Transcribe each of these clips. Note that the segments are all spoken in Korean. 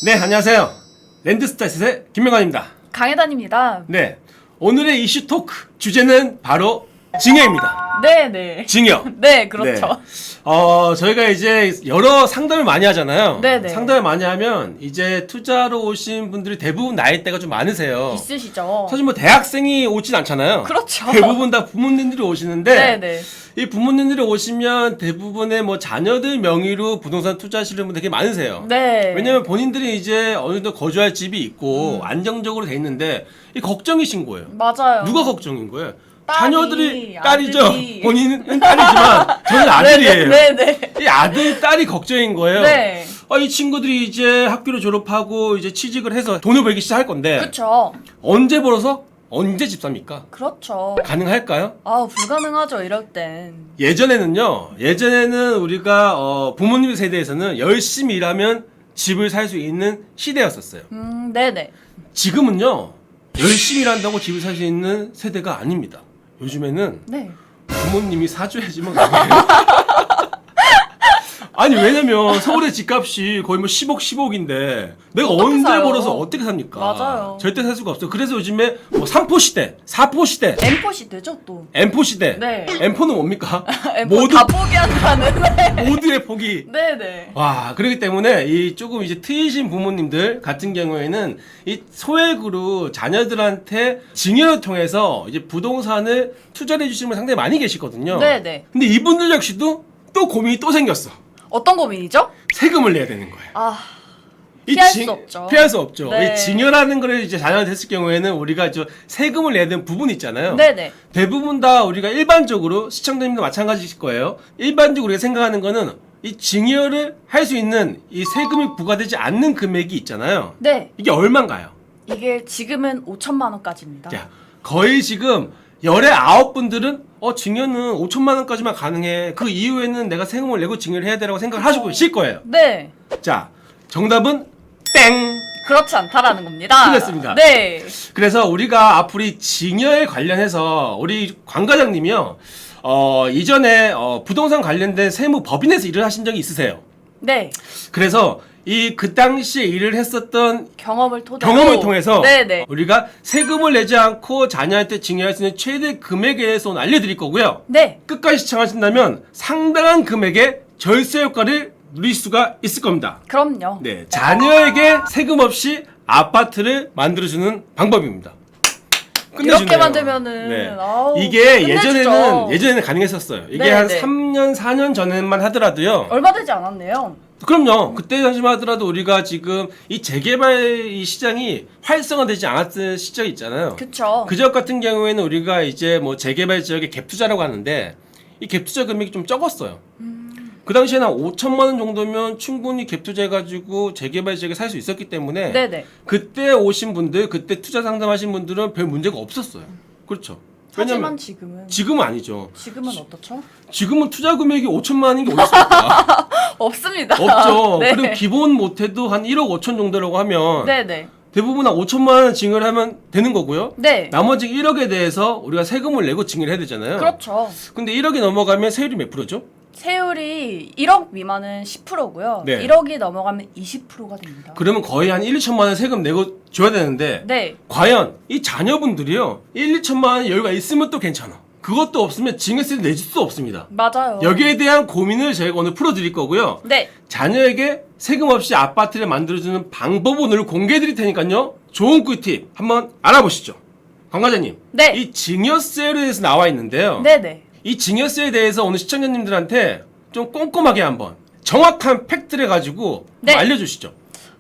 네, 안녕하세요. 랜드스타셋의 김명환입니다. 강혜단입니다. 네, 오늘의 이슈 토크 주제는 바로 증여입니다. 네네. 증여. 네, 그렇죠. 저희가 이제 여러 상담을 많이 하잖아요. 네네. 상담을 많이 하면 이제 투자로 오신 분들이 대부분 나이대가 좀 많으세요. 있으시죠? 사실 뭐 대학생이 오진 않잖아요. 그렇죠. 대부분 다 부모님들이 오시는데 네네. 이 부모님들이 오시면 대부분의 뭐 자녀들 명의로 부동산 투자하시는 분들 되게 많으세요. 네. 왜냐면 본인들이 이제 어느 정도 거주할 집이 있고 안정적으로 돼 있는데 이 걱정이신 거예요. 맞아요. 누가 걱정인 거예요? 딸이, 자녀들이 딸이죠. 아들이. 본인은 딸이지만 저는 아들이에요. 네네. 이 아들, 딸이 걱정인 거예요. 네. 이 친구들이 이제 학교를 졸업하고 이제 취직을 해서 돈을 벌기 시작할 건데 그렇죠. 언제 벌어서 언제 집 삽니까? 그렇죠. 가능할까요? 불가능하죠, 이럴 땐. 예전에는 우리가 부모님 세대에서는 열심히 일하면 집을 살 수 있는 시대였었어요. 네네. 지금은요, 열심히 일한다고 집을 살 수 있는 세대가 아닙니다. 요즘에는 네. 부모님이 사줘야지만 가능해요. 아니, 왜냐면 서울의 집값이 거의 뭐 10억, 15억인데 내가 언제 사요? 벌어서 어떻게 삽니까? 맞아요. 절대 살 수가 없어요. 그래서 요즘에 뭐 3포 시대, 4포 시대, M4 시대죠, 또. M4 시대. 네. M4는 뭡니까? M4 다 포기한다는. 네. 모두의 포기. 네네. 와, 그렇기 때문에 이 조금 이제 트이신 부모님들 같은 경우에는 이 소액으로 자녀들한테 증여를 통해서 이제 부동산을 투자를 해주시는 분 상당히 많이 계시거든요. 네네. 근데 이분들 역시도 또 고민이 또 생겼어. 어떤 고민이죠? 세금을 내야 되는 거예요. 피할 수 없죠. 피할 수 없죠. 네. 이 증여라는 거를 이제 자녀한테 했을 경우에는 우리가 세금을 내야 되는 부분이 있잖아요. 네네. 대부분 다 우리가 일반적으로 시청자님도 마찬가지일 거예요. 일반적으로 우리가 생각하는 거는 이 증여를 할 수 있는 이 세금이 부과되지 않는 금액이 있잖아요. 네. 이게 얼마인가요? 이게 지금은 5천만 원까지입니다. 자, 거의 지금 열의 9분들은 증여는 5천만 원까지만 가능해. 그 이후에는 내가 세금을 내고 증여를 해야 되라고 생각을 하시고 계실 거예요. 네. 자, 정답은 땡! 그렇지 않다라는 겁니다. 틀렸습니다. 네. 그래서 우리가 앞으로 이 증여에 관련해서 우리 관 과장님이요. 이전에 부동산 관련된 세무법인에서 일을 하신 적이 있으세요. 네. 그래서 그 당시에 일을 했었던 경험을 토대로. 경험을 통해서 네네. 우리가 세금을 내지 않고 자녀한테 증여할 수 있는 최대 금액에 대해서 오늘 알려드릴 거고요. 네. 끝까지 시청하신다면 상당한 금액의 절세 효과를 누릴 수가 있을 겁니다. 그럼요. 네, 자녀에게 세금 없이 아파트를 만들어주는 방법입니다. 끝내주네요. 이렇게 만들면은 네. 끝내주죠. 예전에는 가능했었어요. 이게 네, 한 네. 3년, 4년 전에만 하더라도요. 얼마 되지 않았네요. 그럼요. 그때 당시만 하더라도 우리가 지금 이 재개발 이 시장이 활성화되지 않았던 시절이 있잖아요. 그쵸. 그 지역 같은 경우에는 우리가 이제 뭐 재개발 지역의 갭 투자라고 하는데 이 갭 투자 금액이 좀 적었어요. 그 당시에는 한 5천만 원 정도면 충분히 갭 투자해가지고 재개발 지역에 살 수 있었기 때문에 네네. 그때 오신 분들, 그때 투자 상담하신 분들은 별 문제가 없었어요. 그렇죠. 하지만 왜냐면 지금은 지금은 아니죠. 어떻죠? 지금은 투자 금액이 5천만 원인 게 어디 있습니까? 없습니다. 없죠. 네. 그리고 기본 못해도 한 1억 5천 정도라고 하면 네네. 대부분 한 5천만 원 증여를 하면 되는 거고요. 네. 나머지 1억에 대해서 우리가 세금을 내고 증여를 해야 되잖아요. 그렇죠. 근데 1억이 넘어가면 세율이 몇 프로죠? 세율이 1억 미만은 10%고요. 네. 1억이 넘어가면 20%가 됩니다. 그러면 거의 한 1, 2천만 원 세금 내고 줘야 되는데 네. 과연 이 자녀분들이요 1, 2천만 원 여유가 있으면 또 괜찮아. 그것도 없으면 증여세를 내줄 수 없습니다. 맞아요. 여기에 대한 고민을 저희가 오늘 풀어드릴 거고요. 네. 자녀에게 세금 없이 아파트를 만들어주는 방법을 오늘 공개해드릴 테니까요. 좋은 꿀팁 한번 알아보시죠. 관 과장님. 네. 이 증여세에 대해서 나와 있는데요. 네네. 이 증여세에 대해서 오늘 시청자님들한테 좀 꼼꼼하게 한번 정확한 팩트를 가지고 네. 한번 알려주시죠.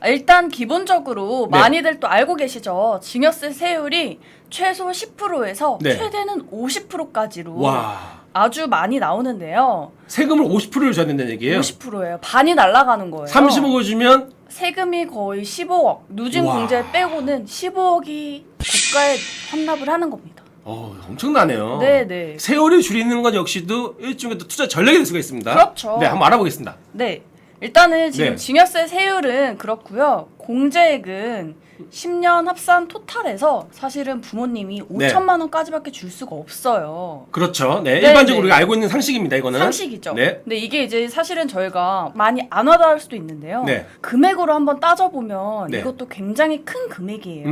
일단 기본적으로 네. 많이들 또 알고 계시죠. 증여세 세율이 최소 10%에서 네. 최대는 50%까지로 와. 아주 많이 나오는데요. 세금을 50%를 줘야 된다는 얘기예요. 50%예요. 반이 날아가는 거예요. 30억을 주면 세금이 거의 15억. 누진 와. 공제 빼고는 15억이 국가에 환납을 하는 겁니다. 엄청나네요. 네네. 세월을 줄이는 것 역시도 일종의 또 투자 전략이 될 수가 있습니다. 그렇죠. 네, 한번 알아보겠습니다. 네. 일단은 지금 네. 증여세 세율은 그렇고요. 공제액은 10년 합산 토탈에서 사실은 부모님이 네. 5천만 원까지밖에 줄 수가 없어요. 그렇죠. 네, 네, 일반적으로 네. 우리가 알고 있는 상식입니다. 이거는 상식이죠. 네. 근데 이게 이제 사실은 저희가 많이 안 와닿을 수도 있는데요. 네. 금액으로 한번 따져보면 네. 이것도 굉장히 큰 금액이에요.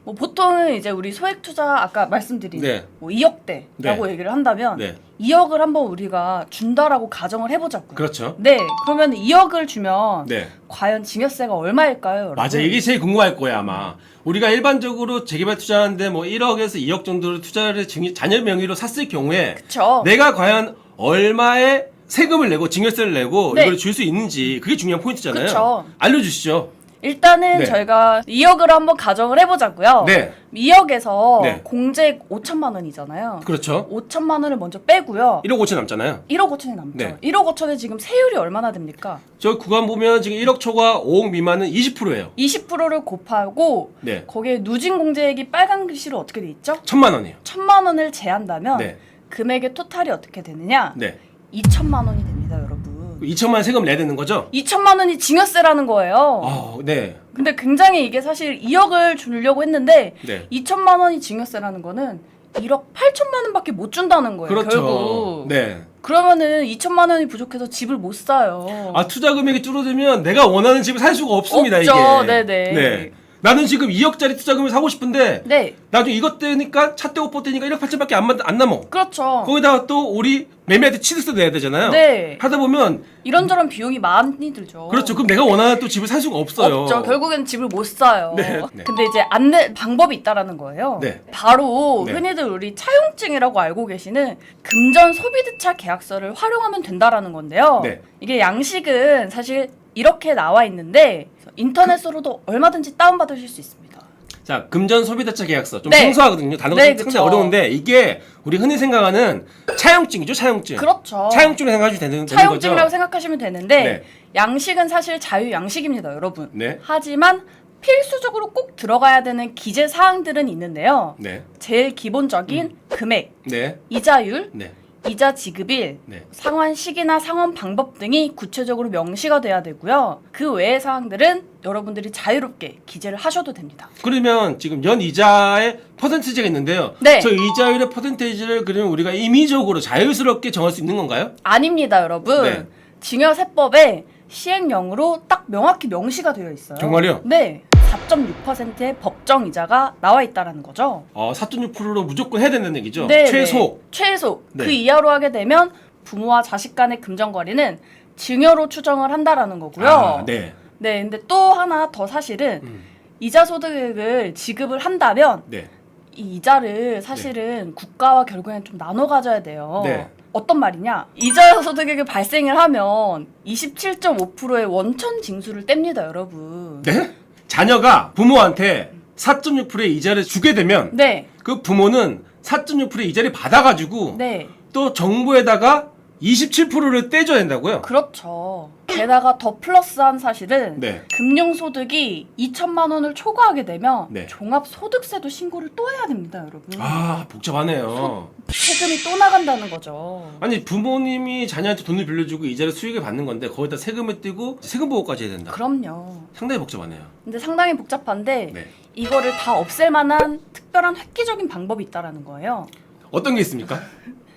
뭐 보통은 이제 우리 소액 투자 아까 말씀드린 네. 뭐 2억대라고 네. 얘기를 한다면 네. 2억을 한번 우리가 준다라고 가정을 해보자고요. 그렇죠. 네, 그러면 2억을 주면 네. 과연 증여세가 얼마일까요, 여러분? 맞아. 이게 제일 궁금할 거야, 아마. 우리가 일반적으로 재개발 투자하는데 뭐 1억에서 2억 정도를 투자를 자녀 명의로 샀을 경우에 그쵸. 내가 과연 얼마의 세금을 내고 증여세를 내고 네. 이걸 줄 수 있는지 그게 중요한 포인트잖아요. 그쵸. 알려주시죠. 일단은 네. 저희가 2억으로 한번 가정을 해보자고요. 네. 2억에서 네. 공제액 5천만 원이잖아요. 그렇죠. 5천만 원을 먼저 빼고요. 1억 5천 남잖아요. 1억 5천이 남죠. 네. 1억 5천에 지금 세율이 얼마나 됩니까? 저 구간 보면 지금 1억 초과 5억 미만은 20%예요. 20%를 곱하고 네. 거기에 누진 공제액이 빨간 글씨로 어떻게 돼 있죠? 1,000만 원이에요. 1,000만 원을 제한다면 네. 금액의 토탈이 어떻게 되느냐? 네. 2천만 원이 됩니다, 여러분. 2천만 원 세금 내야 되는 거죠? 2천만 원이 증여세라는 거예요. 네. 근데 굉장히 이게 사실 2억을 주려고 했는데 네. 2천만 원이 증여세라는 거는 1억 8천만 원밖에 못 준다는 거예요. 그렇죠. 결국. 네. 그러면은 2천만 원이 부족해서 집을 못 사요. 아, 투자 금액이 줄어들면 내가 원하는 집을 살 수가 없습니다, 없죠. 이게. 네네. 네. 나는 지금 2억짜리 투자 금을 사고 싶은데 네. 나중에 이것 때니까 차 떼고 뽑 때니까 1억 8천밖에 안 남어. 그렇죠. 거기다가 또 우리 매매할 때 취득세 내야 되잖아요. 네. 하다 보면 이런저런 비용이 많이 들죠. 그렇죠. 그럼 내가 원하는 또 집을 살 수가 없어요. 없죠. 결국엔 집을 못 사요. 네. 네. 근데 이제 안내 방법이 있다라는 거예요. 네. 바로 네. 흔히들 우리 차용증이라고 알고 계시는 금전 소비대차 계약서를 활용하면 된다라는 건데요. 네. 이게 양식은 사실 이렇게 나와 있는데 인터넷으로도 얼마든지 다운받으실 수 있습니다. 자, 금전 소비대차 계약서 좀 네. 생소하거든요. 단어가 네, 상당히 그쵸. 어려운데 이게 우리 흔히 생각하는 차용증이죠, 차용증. 그렇죠. 차용증을 생각하시면 되는 차용증이라고 거죠. 생각하시면 되는데 네. 양식은 사실 자유 양식입니다, 여러분. 네. 하지만 필수적으로 꼭 들어가야 되는 기재 사항들은 있는데요. 네. 제일 기본적인 금액, 네. 이자율, 네. 이자 지급일, 네. 상환 시기나 상환 방법 등이 구체적으로 명시가 돼야 되고요. 그 외의 사항들은 여러분들이 자유롭게 기재를 하셔도 됩니다. 그러면 지금 연 이자의 퍼센티지가 있는데요. 네. 저 이자율의 퍼센테이지를 그러면 우리가 임의적으로 자유스럽게 정할 수 있는 건가요? 아닙니다, 여러분. 네. 증여세법에 시행령으로 딱 명확히 명시가 되어 있어요. 정말요? 네. 4.6%의 법정 이자가 나와 있다라는 거죠. 4.6%로 무조건 해야 된다는 얘기죠. 네, 최소. 네. 최소. 네. 그 이하로 하게 되면 부모와 자식 간의 금전거래는 증여로 추정을 한다라는 거고요. 아, 네. 네, 근데 또 하나 더 사실은 이자 소득을 지급을 한다면 네. 이 이자를 사실은 국가와 결국에는 좀 나눠 가져야 돼요. 네. 어떤 말이냐? 이자 소득액이 발생을 하면 27.5%의 원천 징수를 뗍니다, 여러분. 네? 자녀가 부모한테 4.6%의 이자를 주게 되면 네. 그 부모는 4.6%의 이자를 받아가지고 네. 또 정부에다가 27%를 떼줘야 된다고요? 그렇죠. 게다가 더 플러스한 사실은 네. 금융소득이 2천만 원을 초과하게 되면 네. 종합소득세도 신고를 또 해야 됩니다, 여러분. 아, 복잡하네요. 세금이 또 나간다는 거죠. 아니, 부모님이 자녀한테 돈을 빌려주고 이자를 수익을 받는 건데 거기다 세금을 떼고 세금 보고까지 해야 된다. 그럼요. 상당히 복잡하네요. 근데 상당히 복잡한데 네. 이거를 다 없앨 만한 특별한 획기적인 방법이 있다라는 거예요. 어떤 게 있습니까?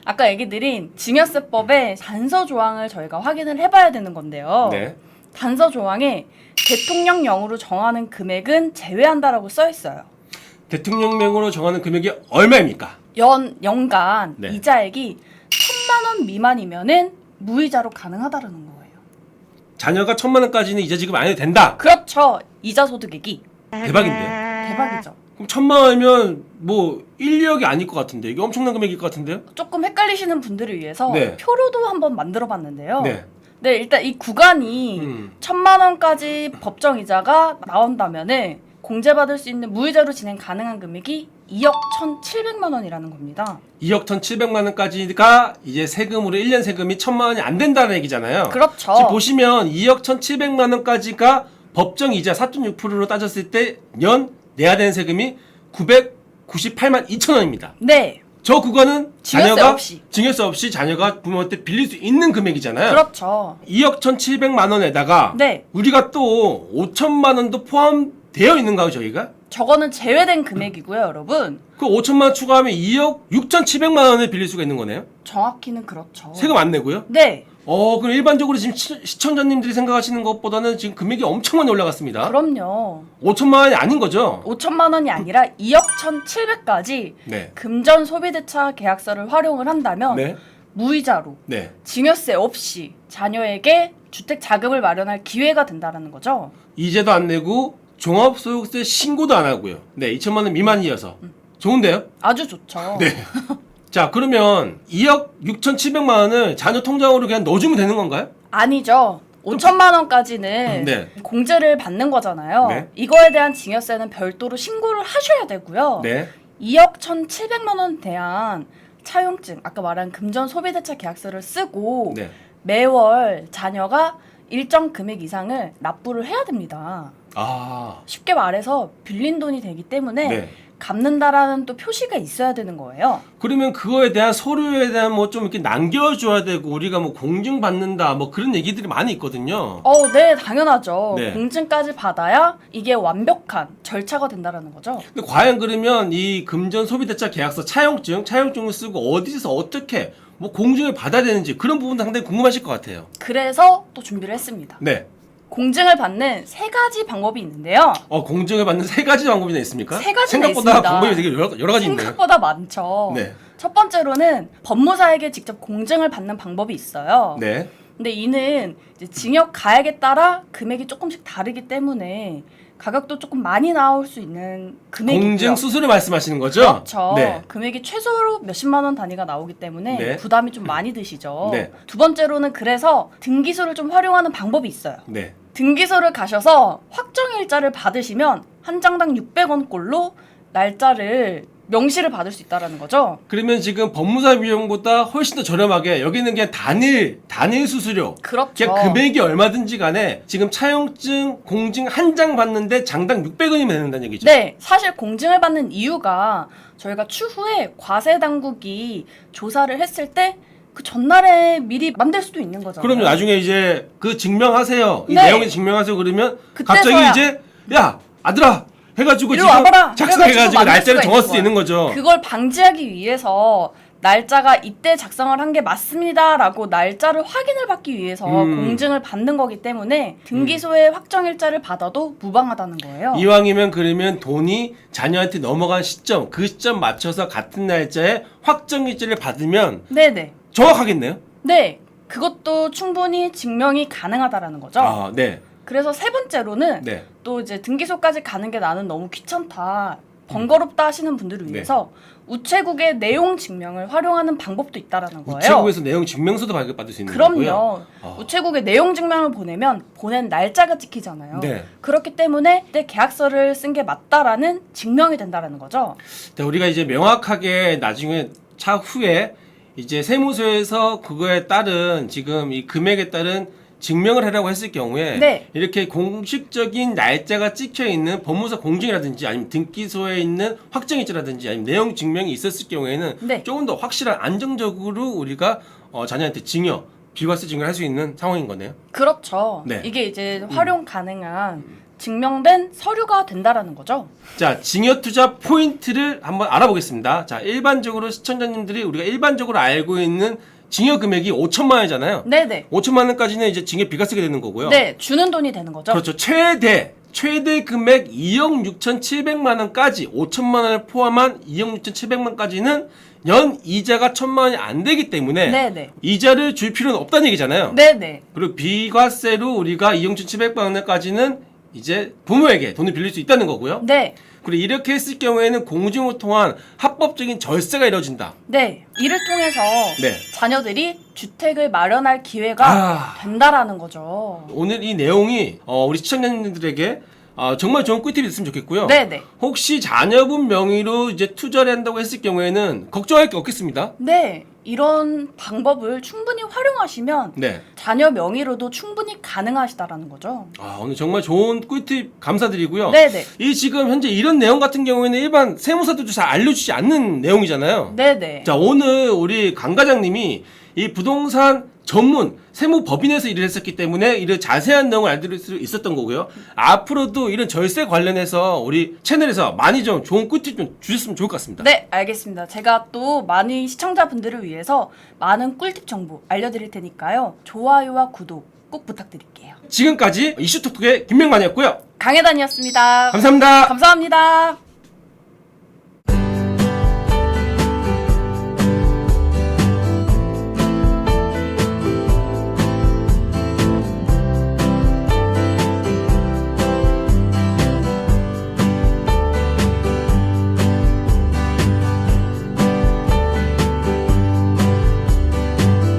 아까 얘기 드린 증여세법의 단서 조항을 저희가 확인을 해봐야 되는 건데요. 네. 단서 조항에 대통령령으로 정하는 금액은 제외한다라고 써 있어요. 대통령령으로 정하는 금액이 얼마입니까? 연간 네. 이자액이 1,000만 원 미만이면은 무이자로 가능하다라는 거예요. 자녀가 1,000만 원까지는 이자 지급 안 해도 된다. 그렇죠. 이자 소득액이 대박인데요. 대박이죠. 그럼 1,000만 원이면 뭐 1, 2억이 아닐 것 같은데 이게 엄청난 금액일 것 같은데요? 조금 헷갈리시는 분들을 위해서 네. 표로도 한번 만들어 봤는데요. 네. 네, 일단 이 구간이 1,000만 원까지 법정 이자가 나온다면은 공제받을 수 있는 무이자로 진행 가능한 금액이 2억 1,700만 원이라는 겁니다. 2억 1,700만 원까지가 이제 세금으로 1년 세금이 1,000만 원이 안 된다는 얘기잖아요. 그렇죠. 지금 보시면 2억 1,700만 원까지가 법정 이자 4.6%로 따졌을 때 연 내야 되는 세금이 998만 2천 원입니다. 네. 저 구간은 증여세 자녀가 없이. 증여세 없이 자녀가 부모한테 빌릴 수 있는 금액이잖아요. 그렇죠. 2억 1,700만 원에다가 네. 우리가 또 5천만 원도 포함되어 있는가요, 저희가? 저거는 제외된 금액이고요, 여러분. 그 5천만 원 추가하면 2억 6,700만 원을 빌릴 수가 있는 거네요. 정확히는 그렇죠. 세금 안 내고요? 네. 그럼 일반적으로 지금 시청자님들이 생각하시는 것보다는 지금 금액이 엄청 많이 올라갔습니다. 그럼요. 5천만 원이 아닌 거죠? 5천만 원이 아니라 2억 1,700까지 네. 금전 소비대차 계약서를 활용을 한다면 네. 무이자로 네. 증여세 없이 자녀에게 주택 자금을 마련할 기회가 된다라는 거죠. 이제도 안 내고 종합소득세 신고도 안 하고요. 네, 2천만 원 미만이어서 좋은데요? 아주 좋죠. 네. 자, 그러면 2억 6,700만 원을 자녀 통장으로 그냥 넣어주면 되는 건가요? 아니죠. 5천만 원까지는 네. 공제를 받는 거잖아요. 네. 이거에 대한 증여세는 별도로 신고를 하셔야 되고요. 네. 2억 1,700만 원에 대한 차용증, 아까 말한 금전 소비대차 계약서를 쓰고 네. 매월 자녀가 일정 금액 이상을 납부를 해야 됩니다. 아. 쉽게 말해서 빌린 돈이 되기 때문에 네. 갚는다라는 또 표시가 있어야 되는 거예요. 그러면 그거에 대한 서류에 대한 뭐 좀 이렇게 남겨줘야 되고 우리가 뭐 공증 받는다 뭐 그런 얘기들이 많이 있거든요. 네, 당연하죠. 네. 공증까지 받아야 이게 완벽한 절차가 된다라는 거죠. 근데 과연 그러면 이 금전 소비대차 계약서 차용증을 쓰고 어디서 어떻게 뭐 공증을 받아야 되는지 그런 부분도 상당히 궁금하실 것 같아요. 그래서 또 준비를 했습니다. 네. 공증을 받는 세 가지 방법이 있는데요. 공증을 받는 세 가지 방법이나 있습니까? 세 가지나 생각보다 있습니다. 방법이 되게 여러 가지 있네요. 생각보다 많죠. 네. 첫 번째로는 법무사에게 직접 공증을 받는 방법이 있어요. 네. 근데 이는 이제 징역 가액에 따라 금액이 조금씩 다르기 때문에 가격도 조금 많이 나올 수 있는 금액이고요. 공증 수수료 말씀하시는 거죠? 그렇죠. 네. 금액이 최소로 몇십만 원 단위가 나오기 때문에 네. 부담이 좀 많이 드시죠. 네. 두 번째로는 그래서 등기소를 좀 활용하는 방법이 있어요. 네. 등기소를 가셔서 확정일자를 받으시면 한 장당 600원 꼴로 날짜를 명시를 받을 수 있다라는 거죠. 그러면 지금 법무사 비용보다 훨씬 더 저렴하게 여기는 그냥 단일 수수료. 그렇죠. 그냥 금액이 얼마든지 간에 지금 차용증, 공증 한 장 받는데 장당 600원이면 된다는 얘기죠. 네, 사실 공증을 받는 이유가 저희가 추후에 과세 당국이 조사를 했을 때 그 전날에 미리 만들 수도 있는 거잖아요. 그럼요. 나중에 이제 그 증명하세요. 이 네. 내용에 증명하세요. 그러면 그때서야. 갑자기 이제 야 아들아 해가지고 이리 지금 와봐라. 작성해가지고 그래가지고 날짜를 만들 수가 정할 수 있는 있는 거죠. 그걸 방지하기 위해서 날짜가 이때 작성을 한 게 맞습니다라고 날짜를 확인을 받기 위해서 공증을 받는 거기 때문에 등기소의 확정일자를 받아도 무방하다는 거예요. 이왕이면 그러면 돈이 자녀한테 넘어간 시점 그 시점 맞춰서 같은 날짜에 확정일자를 받으면 네네. 정확하겠네요. 네. 그것도 충분히 증명이 가능하다라는 거죠. 아, 네. 그래서 세 번째로는 네. 또 이제 등기소까지 가는 게 나는 너무 귀찮다, 번거롭다 하시는 분들을 위해서 우체국의 내용 증명을 활용하는 방법도 있다라는 거예요. 우체국에서 내용 증명서도 발급받을 수 있는 거고요. 그럼요. 우체국에 내용 증명을 보내면 보낸 날짜가 찍히잖아요. 네. 그렇기 때문에 내 계약서를 쓴 게 맞다라는 증명이 된다라는 거죠. 네, 우리가 이제 명확하게 나중에 차후에 이제 세무서에서 그거에 따른 지금 이 금액에 따른 증명을 하라고 했을 경우에 네. 이렇게 공식적인 날짜가 찍혀 있는 법무사 공증이라든지 아니면 등기소에 있는 확정일자라든지 아니면 내용 증명이 있었을 경우에는 네. 조금 더 확실한 안정적으로 우리가 자녀한테 증여, 비과세 증여를 할 수 있는 상황인 거네요. 그렇죠. 네. 이게 이제 활용 가능한 증명된 서류가 된다라는 거죠. 자, 증여 투자 포인트를 한번 알아보겠습니다. 자, 일반적으로 시청자님들이 우리가 일반적으로 알고 있는 증여 금액이 5천만 원이잖아요. 네네. 5천만 원까지는 이제 증여 비과세가 되는 거고요. 네, 주는 돈이 되는 거죠. 그렇죠. 최대 금액 2억 6,700만 원까지 5천만 원을 포함한 2억 6,700만 원까지는 연 이자가 1,000만 원이 안 되기 때문에 네네. 이자를 줄 필요는 없다는 얘기잖아요. 네네. 그리고 비과세로 우리가 2억 6,700만 원까지는 이제 부모에게 돈을 빌릴 수 있다는 거고요. 네. 그리고 이렇게 했을 경우에는 공증을 통한 합법적인 절세가 이루어진다. 네. 이를 통해서 네. 자녀들이 주택을 마련할 기회가 된다라는 거죠. 오늘 이 내용이 우리 시청자님들에게 정말 좋은 꿀팁이 됐으면 좋겠고요. 네네. 혹시 자녀분 명의로 이제 투자를 한다고 했을 경우에는 걱정할 게 없겠습니다. 네. 이런 방법을 충분히 활용하시면 네. 자녀 명의로도 충분히 가능하시다라는 거죠. 아, 오늘 정말 좋은 꿀팁 감사드리고요. 네네. 이 지금 현재 이런 내용 같은 경우에는 일반 세무사들도 잘 알려주지 않는 내용이잖아요. 네네. 자, 오늘 우리 강 과장님이 이 부동산 전문 세무법인에서 일을 했었기 때문에 이런 자세한 내용을 알려드릴 수 있었던 거고요. 앞으로도 이런 절세 관련해서 우리 채널에서 많이 좀 좋은 꿀팁 좀 주셨으면 좋을 것 같습니다. 네, 알겠습니다. 제가 또 많은 시청자분들을 위해서 많은 꿀팁 정보 알려드릴 테니까요. 좋아요와 구독 꼭 부탁드릴게요. 지금까지 이슈톡톡의 김명만이었고요. 강혜단이었습니다. 감사합니다. 감사합니다.